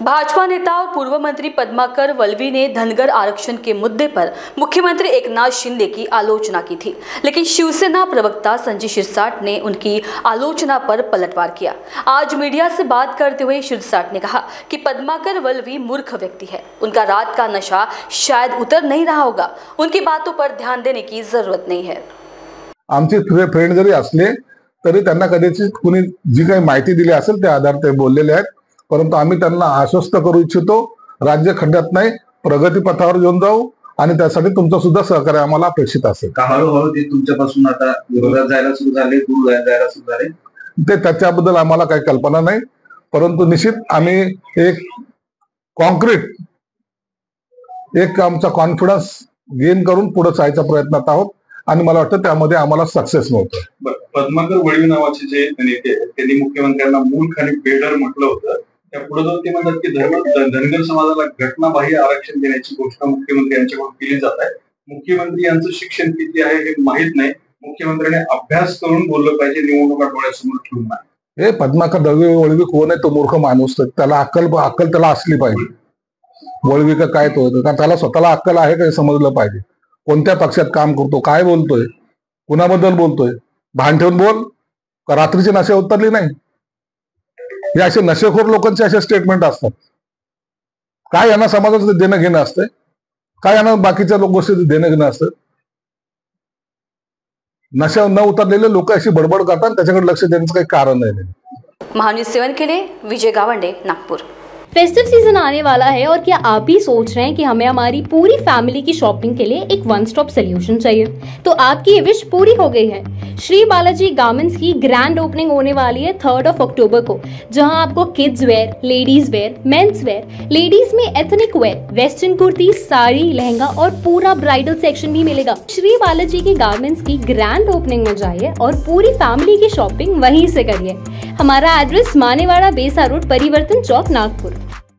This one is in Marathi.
भाजपा नेता और पूर्व मंत्री पद्माकर वल्लवी ने धनगर आरक्षण के मुद्दे पर मुख्यमंत्री एकनाथ शिंदे की आलोचना की थी, लेकिन शिवसेना प्रवक्ता संजय शिरसाट ने उनकी आलोचना पर पलटवार किया। आज मीडिया से बात करते हुए शिरसाट ने कहा कि पद्माकर वल्लवी मूर्ख व्यक्ति है, उनका रात का नशा शायद उतर नहीं रहा होगा, उनकी बातों पर ध्यान देने की जरूरत नहीं है। आमचे फ्रेंड जरी असले तरी त्यांना कदाचित कुणी जी काही माहिती दिली असेल त्या आधारे ते बोललेले आहेत, परंतु आम्ही त्यांना आश्वस्त करू इच्छितो, राज्य खड्ड्यात नाही, प्रगती पथावर घेऊन जाऊ आणि त्यासाठी तुमचं सुद्धा सहकार्य आम्हाला अपेक्षित असेल। हळूहळू ते तुमच्यापासून आता विरोधात जायला सुरू झाले, दूर जायला सुरू झाले, ते त्याच्याबद्दल आम्हाला काही कल्पना नाही, परंतु निश्चित आम्ही एक कॉन्क्रीट एक आमचा कॉन्फिडन्स गेन करून पुढे जायचा प्रयत्नात आहोत आणि मला वाटतं त्यामध्ये आम्हाला सक्सेस मिळतो। पद्माकर वल्लवी नावाचे जे नेते त्यांनी मुख्यमंत्र्यांना मूर्ख आणि बेडर म्हटलं होतं, त्या पुढे जाऊन ते म्हणतात की धनगर समाजाला घटनाबाह्य आरक्षण देण्याची घोषणा मुख्यमंत्री यांच्याकडून केली जात आहे। मुख्यमंत्री यांचं शिक्षण किती आहे हे माहित नाही, मुख्यमंत्र्यांनी अभ्यास करून बोललं पाहिजे, निवडणुका डोळ्यासमोर ठेवून नाही। हे पद्माकर वल्लवी कोण आहे? तो मूर्ख माणूस, त्याला अक्कल त्याला असली पाहिजे। वल्लवी का काय तो, कारण त्याला स्वतःला अक्कल आहे का समजलं पाहिजे। कोणत्या पक्षात काम करतो, काय बोलतोय, कुणाबद्दल बोलतोय, भान ठेवून बोल, का रात्रीची नशे उतरली नाही? हे असे नशेखोर लोकांचे असे स्टेटमेंट असतात। काय यांना समाजाचं देणं घेणं असतंय? काय यांना बाकीच्या गोष्टीचं देणं घेणं असतं? नशा न उतरलेले लोक अशी बडबड करतात, त्याच्याकडे लक्ष देण्याचं काही कारण नाही। महान्यूज 7 के लिए विजय गावंडे, नागपुर। फेस्टिव सीजन आने वाला है और क्या आप भी सोच रहे हैं कि हमें हमारी पूरी फैमिली की शॉपिंग के लिए एक वन स्टॉप सोल्यूशन चाहिए? तो आपकी ये विश पूरी हो गई है। श्री बालाजी गारमेंट्स की ग्रैंड ओपनिंग होने वाली है 3 अक्टूबर को, जहां आपको kids wear, ladies wear, mens wear, ladies में ethnic wear, western kurti, sari, lehenga और पूरा ब्राइडल सेक्शन भी मिलेगा। श्री बालाजी की गारमेंट्स की ग्रैंड ओपनिंग में जाइए और पूरी फैमिली की शॉपिंग वहीं से करिए। हमारा एड्रेस मानेवाड़ा बेसा रोड, परिवर्तन चौक, नागपुर।